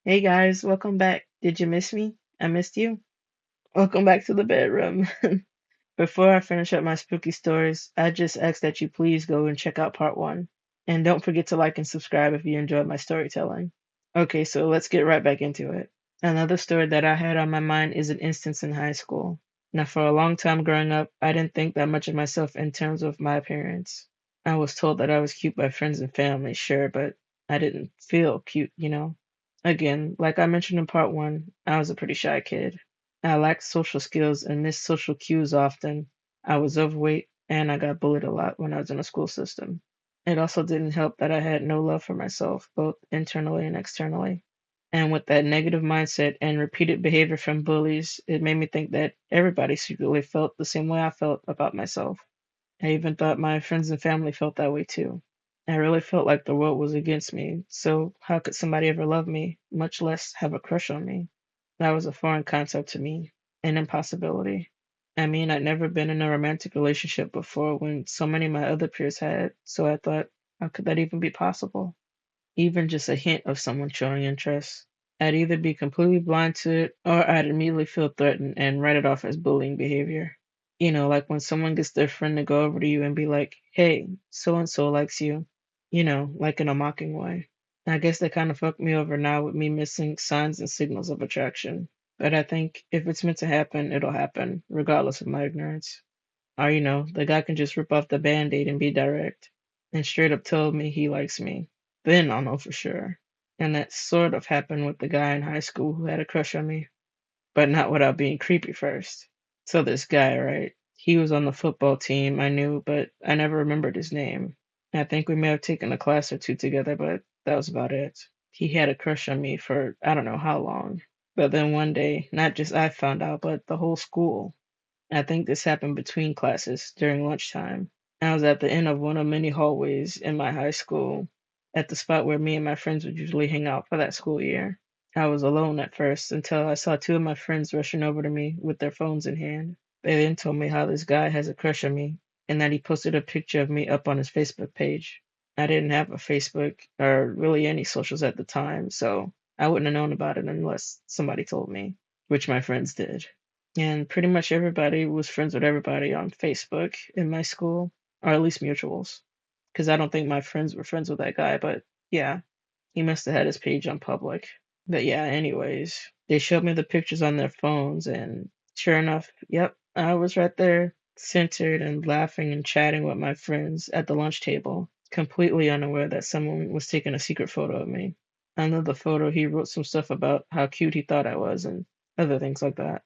Hey guys, welcome back. Did you miss me? I missed you. Welcome back to the bedroom. Before I finish up my spooky stories, I just ask that you please go and check out part one. And don't forget to like and subscribe if you enjoyed my storytelling. Okay, so let's get right back into it. Another story that I had on my mind is an instance in high school. Now, for a long time growing up, I didn't think that much of myself in terms of my appearance. I was told that I was cute by friends and family, sure, but I didn't feel cute. Again, like I mentioned in part one, I was a pretty shy kid. I lacked social skills and missed social cues often. I was overweight and I got bullied a lot when I was in the school system. It also didn't help that I had no love for myself, both internally and externally. And with that negative mindset and repeated behavior from bullies, it made me think that everybody secretly felt the same way I felt about myself. I even thought my friends and family felt that way too. I really felt like the world was against me, so how could somebody ever love me, much less have a crush on me? That was a foreign concept to me, an impossibility. I mean, I'd never been in a romantic relationship before when so many of my other peers had, so I thought, how could that even be possible? Even just a hint of someone showing interest. I'd either be completely blind to it or I'd immediately feel threatened and write it off as bullying behavior. Like when someone gets their friend to go over to you and be like, hey, so and so likes you, like in a mocking way. I guess that kind of fucked me over now with me missing signs and signals of attraction. But I think if it's meant to happen, it'll happen, regardless of my ignorance. Or, the guy can just rip off the band aid and be direct and straight up tell me he likes me. Then I'll know for sure. And that sort of happened with the guy in high school who had a crush on me, but not without being creepy first. So this guy, right? He was on the football team, I knew, but I never remembered his name. I think we may have taken a class or two together, but that was about it. He had a crush on me for I don't know how long. But then one day, not just I found out, but the whole school. I think this happened between classes during lunchtime. I was at the end of one of many hallways in my high school, at the spot where me and my friends would usually hang out for that school year. I was alone at first until I saw two of my friends rushing over to me with their phones in hand. They then told me how this guy has a crush on me and that he posted a picture of me up on his Facebook page. I didn't have a Facebook or really any socials at the time, so I wouldn't have known about it unless somebody told me, which my friends did. And pretty much everybody was friends with everybody on Facebook in my school, or at least mutuals. Because I don't think my friends were friends with that guy, but yeah, he must have had his page on public. But yeah, anyways, they showed me the pictures on their phones, and sure enough, yep, I was right there, centered and laughing and chatting with my friends at the lunch table, completely unaware that someone was taking a secret photo of me. Under the photo, he wrote some stuff about how cute he thought I was and other things like that.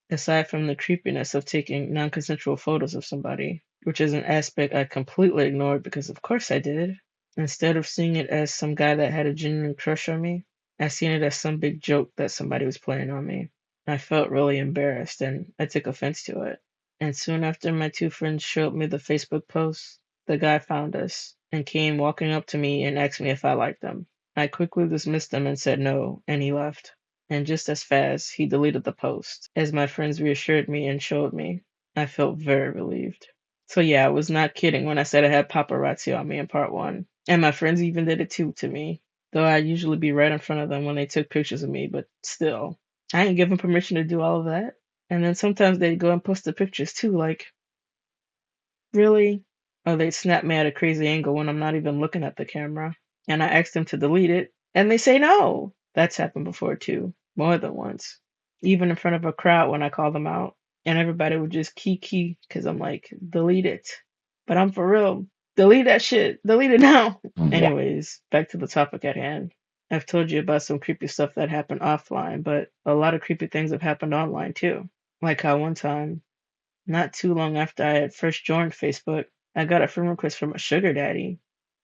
Aside from the creepiness of taking non-consensual photos of somebody, which is an aspect I completely ignored because of course I did. Instead of seeing it as some guy that had a genuine crush on me, I seen it as some big joke that somebody was playing on me. I felt really embarrassed and I took offense to it. And soon after my two friends showed me the Facebook post, the guy found us and came walking up to me and asked me if I liked him. I quickly dismissed him and said no, and he left. And just as fast, he deleted the post. As my friends reassured me and showed me, I felt very relieved. So yeah, I was not kidding when I said I had paparazzi on me in part one. And my friends even did it too to me. Though I'd usually be right in front of them when they took pictures of me, but still. I ain't given permission to do all of that. And then sometimes they'd go and post the pictures too, like, really? Or they'd snap me at a crazy angle when I'm not even looking at the camera. And I ask them to delete it, and they say no. That's happened before too, more than once. Even in front of a crowd when I call them out. And everybody would just key, because I'm like, delete it. But I'm for real. Delete that shit. Delete it now. Anyways, back to the topic at hand. I've told you about some creepy stuff that happened offline, but a lot of creepy things have happened online too. Like how one time not too long after I had first joined Facebook, I got a friend request from a sugar daddy.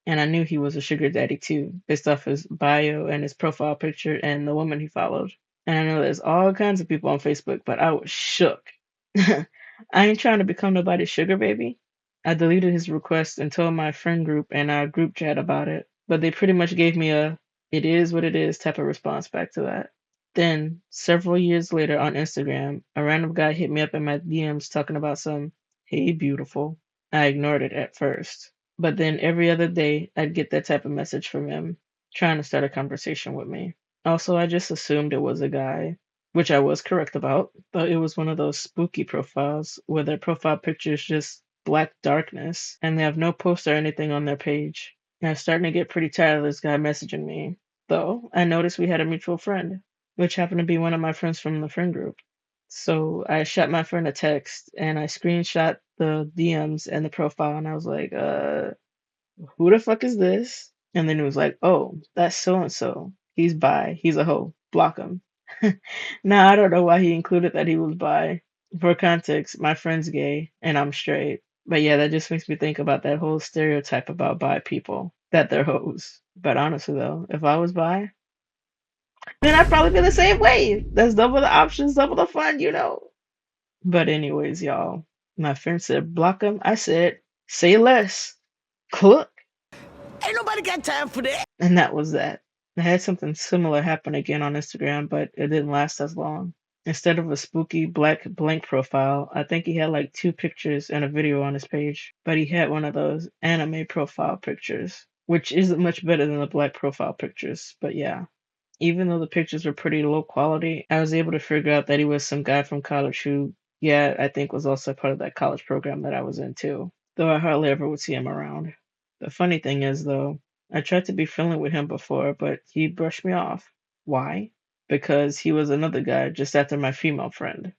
And I knew he was a sugar daddy too, based off his bio and his profile picture and the woman he followed. And I know there's all kinds of people on Facebook, but I was shook. I ain't trying to become nobody's sugar baby. I deleted his request and told my friend group and our group chat about it, but they pretty much gave me a it is what it is type of response back to that. Then, several years later on Instagram, a random guy hit me up in my DMs talking about some, hey, beautiful. I ignored it at first. But then every other day, I'd get that type of message from him, trying to start a conversation with me. Also, I just assumed it was a guy, which I was correct about, but it was one of those spooky profiles where their profile picture is just black darkness and they have no post or anything on their page. And I'm starting to get pretty tired of this guy messaging me. Though I noticed we had a mutual friend, which happened to be one of my friends from the friend group. So I shot my friend a text and I screenshot the DMs and the profile and I was like, who the fuck is this? And then it was like, oh, that's so and so. He's bi. He's a hoe. Block him. Now I don't know why he included that he was bi. For context, my friend's gay and I'm straight. But yeah, that just makes me think about that whole stereotype about bi people, that they're hoes. But honestly though, if I was bi, then I'd probably be the same way. That's double the options, double the fun, you know. But anyways, y'all, my friend said block him. I said say less. Cook. Ain't nobody got time for that. And that was that. I had something similar happen again on Instagram, but it didn't last as long. Instead of a spooky black blank profile, I think he had like two pictures and a video on his page, but he had one of those anime profile pictures, which isn't much better than the black profile pictures, but yeah. Even though the pictures were pretty low quality, I was able to figure out that he was some guy from college who, yeah, I think was also part of that college program that I was in too, though I hardly ever would see him around. The funny thing is, though, I tried to be friendly with him before, but he brushed me off. Why? Because he was another guy just after my female friend.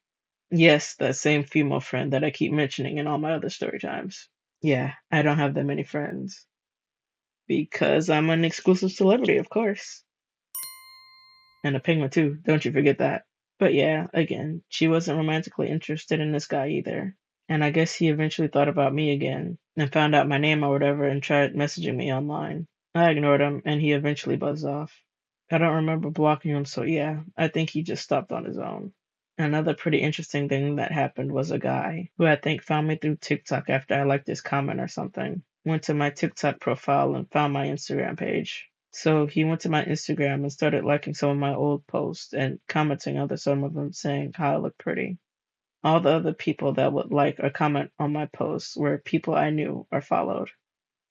Yes, that same female friend that I keep mentioning in all my other story times. Yeah, I don't have that many friends. Because I'm an exclusive celebrity, of course. And a penguin too, don't you forget that. But yeah, again, she wasn't romantically interested in this guy either. And I guess he eventually thought about me again and found out my name or whatever and tried messaging me online. I ignored him and he eventually buzzed off. I don't remember blocking him, so yeah, I think he just stopped on his own. Another pretty interesting thing that happened was a guy who I think found me through TikTok after I liked his comment or something. Went to my TikTok profile and found my Instagram page. So he went to my Instagram and started liking some of my old posts and commenting on some of them saying how I look pretty. All the other people that would like or comment on my posts were people I knew or followed,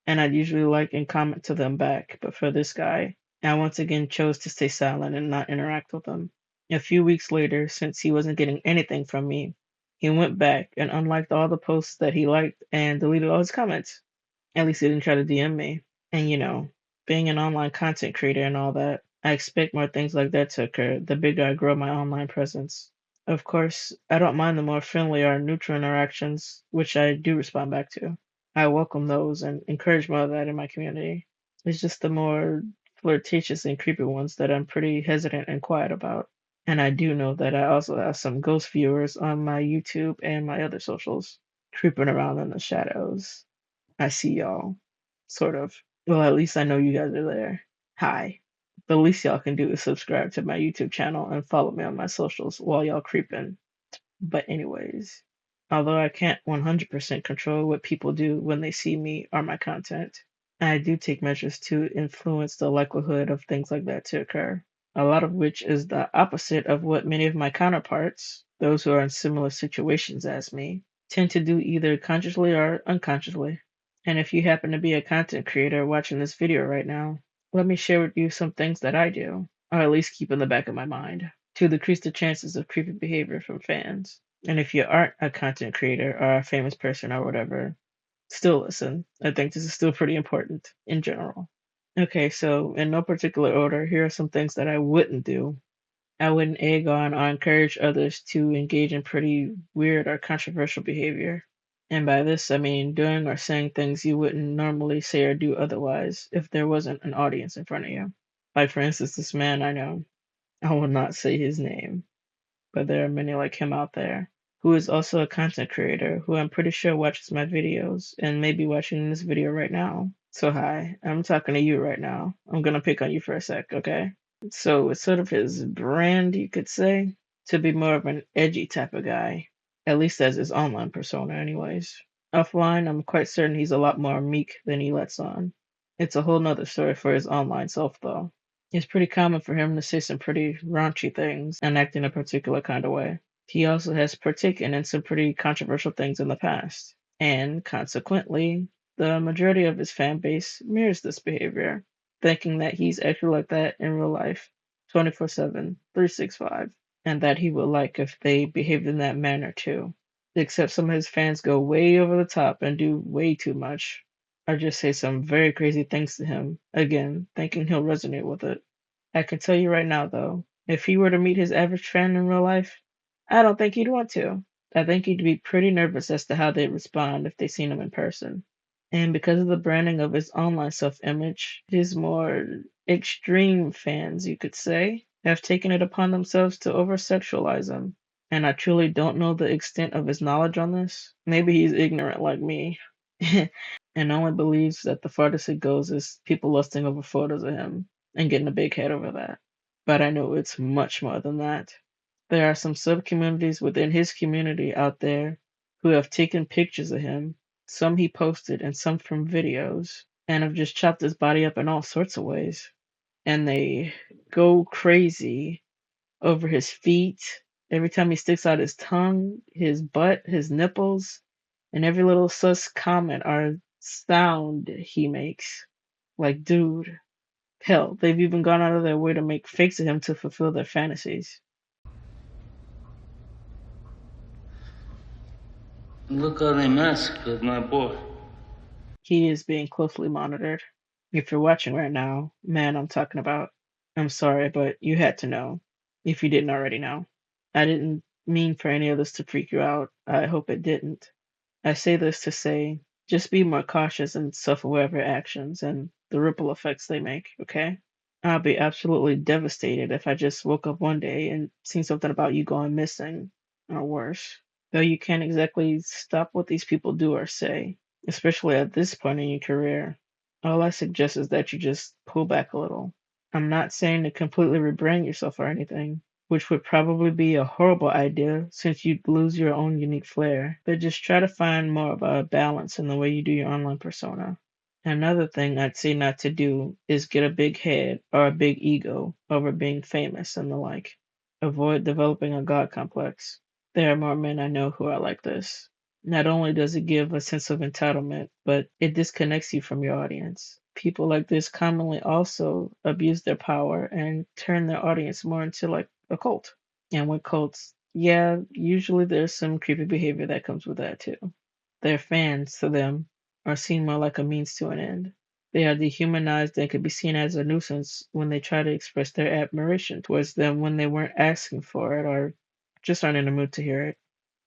and I'd usually like and comment to them back. But for this guy, I once again chose to stay silent and not interact with him. A few weeks later, since he wasn't getting anything from me, he went back and unliked all the posts that he liked and deleted all his comments. At least he didn't try to DM me. And being an online content creator and all that, I expect more things like that to occur the bigger I grow my online presence. Of course, I don't mind the more friendly or neutral interactions, which I do respond back to. I welcome those and encourage more of that in my community. It's just the more flirtatious and creepy ones that I'm pretty hesitant and quiet about. And I do know that I also have some ghost viewers on my YouTube and my other socials, creeping around in the shadows. I see y'all, sort of. Well, at least I know you guys are there. Hi. The least y'all can do is subscribe to my YouTube channel and follow me on my socials while y'all creeping. But anyways, although I can't 100% control what people do when they see me or my content, I do take measures to influence the likelihood of things like that to occur. A lot of which is the opposite of what many of my counterparts, those who are in similar situations as me, tend to do either consciously or unconsciously. And if you happen to be a content creator watching this video right now, let me share with you some things that I do, or at least keep in the back of my mind, to decrease the chances of creepy behavior from fans. And if you aren't a content creator or a famous person or whatever, still listen. I think this is still pretty important in general. Okay, so in no particular order, here are some things that I wouldn't do. I wouldn't egg on or encourage others to engage in pretty weird or controversial behavior. And by this, I mean doing or saying things you wouldn't normally say or do otherwise if there wasn't an audience in front of you. Like, for instance, this man I know, I will not say his name, but there are many like him out there, who is also a content creator who I'm pretty sure watches my videos and may be watching this video right now. So, hi, I'm talking to you right now. I'm gonna pick on you for a sec, okay? So it's sort of his brand, you could say, to be more of an edgy type of guy, at least as his online persona, anyways. Offline, I'm quite certain he's a lot more meek than he lets on. It's a whole nother story for his online self, though. It's pretty common for him to say some pretty raunchy things and act in a particular kind of way. He also has partaken in some pretty controversial things in the past, and consequently, the majority of his fan base mirrors this behavior, thinking that he's actually like that in real life. 24/7, 365, and that he would like if they behaved in that manner too. Except some of his fans go way over the top and do way too much, or just say some very crazy things to him, again, thinking he'll resonate with it. I can tell you right now, though, if he were to meet his average fan in real life, I don't think he'd want to. I think he'd be pretty nervous as to how they'd respond if they seen him in person. And because of the branding of his online self image, his more extreme fans, you could say, have taken it upon themselves to over sexualize him. And I truly don't know the extent of his knowledge on this. Maybe he's ignorant like me. And only believes that the farthest it goes is people lusting over photos of him and getting a big head over that. But I know it's much more than that. There are some sub communities within his community out there who have taken pictures of him, some he posted and some from videos, and have just chopped his body up in all sorts of ways. And they go crazy over his feet, every time he sticks out his tongue, his butt, his nipples, and every little sus comment or sound he makes. Like, dude, hell, they've even gone out of their way to make fakes of him to fulfill their fantasies. Look how they massacred my boy. He is being closely monitored. If you're watching right now, man, I'm talking about, I'm sorry, but you had to know, if you didn't already know. I didn't mean for any of this to freak you out. I hope it didn't. I say this to say, just be more cautious and self aware of your actions and the ripple effects they make, okay? I'll be absolutely devastated if I just woke up one day and seen something about you going missing, or worse. Though you can't exactly stop what these people do or say, especially at this point in your career. All I suggest is that you just pull back a little. I'm not saying to completely rebrand yourself or anything, which would probably be a horrible idea since you'd lose your own unique flair, but just try to find more of a balance in the way you do your online persona. Another thing I'd say not to do is get a big head or a big ego over being famous and the like. Avoid developing a god complex. There are more men I know who are like this. Not only does it give a sense of entitlement, but it disconnects you from your audience. People like this commonly also abuse their power and turn their audience more into like a cult. And with cults, yeah, usually there's some creepy behavior that comes with that too. Their fans, to them, are seen more like a means to an end. They are dehumanized and could be seen as a nuisance when they try to express their admiration towards them when they weren't asking for it or just aren't in the mood to hear it.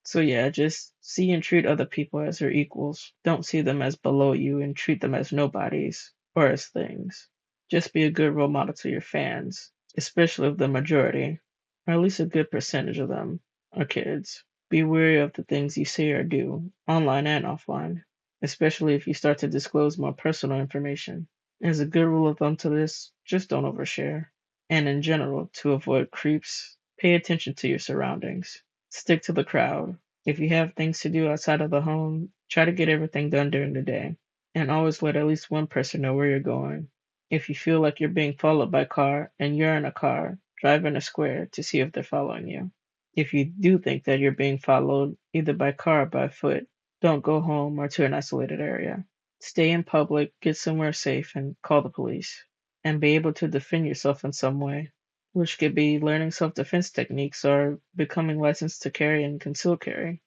So yeah, just see and treat other people as your equals. Don't see them as below you and treat them as nobodies or as things. Just be a good role model to your fans, especially if the majority, or at least a good percentage of them, are kids. Be wary of the things you say or do, online and offline, especially if you start to disclose more personal information. As a good rule of thumb to this, just don't overshare. And in general, to avoid creeps, pay attention to your surroundings. Stick to the crowd. If you have things to do outside of the home, try to get everything done during the day. And always let at least one person know where you're going. If you feel like you're being followed by a car and you're in a car, drive in a square to see if they're following you. If you do think that you're being followed, either by car or by foot, don't go home or to an isolated area. Stay in public, get somewhere safe, and call the police. And be able to defend yourself in some way, which could be learning self defense techniques or becoming licensed to carry and conceal carry.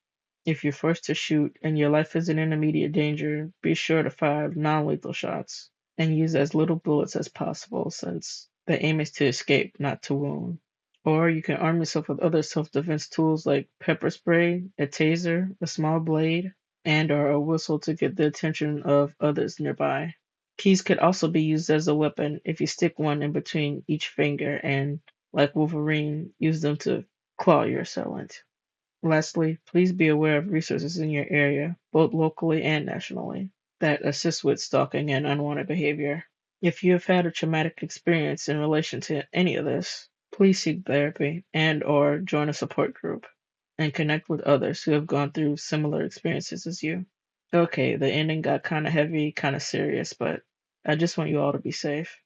If you're forced to shoot and your life isn't in immediate danger, be sure to fire non lethal shots and use as little bullets as possible since the aim is to escape, not to wound. Or you can arm yourself with other self defense tools like pepper spray, a taser, a small blade, and or a whistle to get the attention of others nearby. Keys could also be used as a weapon if you stick one in between each finger and, like Wolverine, use them to claw your assailant. Lastly, please be aware of resources in your area, both locally and nationally, that assist with stalking and unwanted behavior. If you have had a traumatic experience in relation to any of this, please seek therapy and or join a support group and connect with others who have gone through similar experiences as you. Okay, the ending got kind of heavy, kind of serious, but I just want you all to be safe.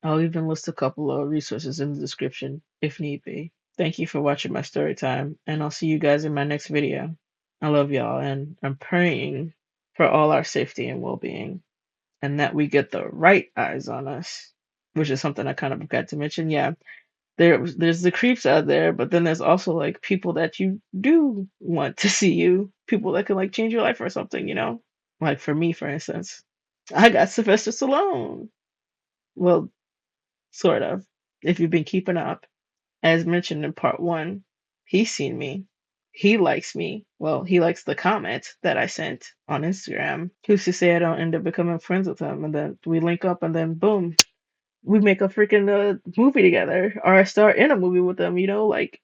I'll even list a couple of resources in the description if need be. Thank you for watching my story time, and I'll see you guys in my next video. I love y'all, and I'm praying for all our safety and well being, and that we get the right eyes on us, which is something I kind of forgot to mention. Yeah, there's the creeps out there, but then there's also like people that you do want to see you, people that can like change your life or something, you know? Like for me, for instance, I got Sylvester Stallone. Well, sort of. If you've been keeping up, as mentioned in part one, he's seen me. He likes me. Well, he likes the comment that I sent on Instagram. Who's to say I don't end up becoming friends with him, and then we link up, and then boom, we make a freaking movie together, or I start in a movie with them. You know, like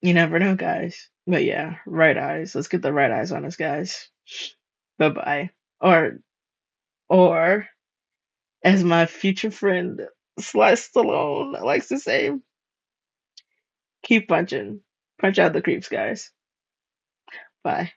you never know, guys. But yeah, right eyes. Let's get the right eyes on us, guys. Bye bye. Or or as my future friend Sly Stallone likes to say, keep punching. Punch out the creeps, guys. Bye.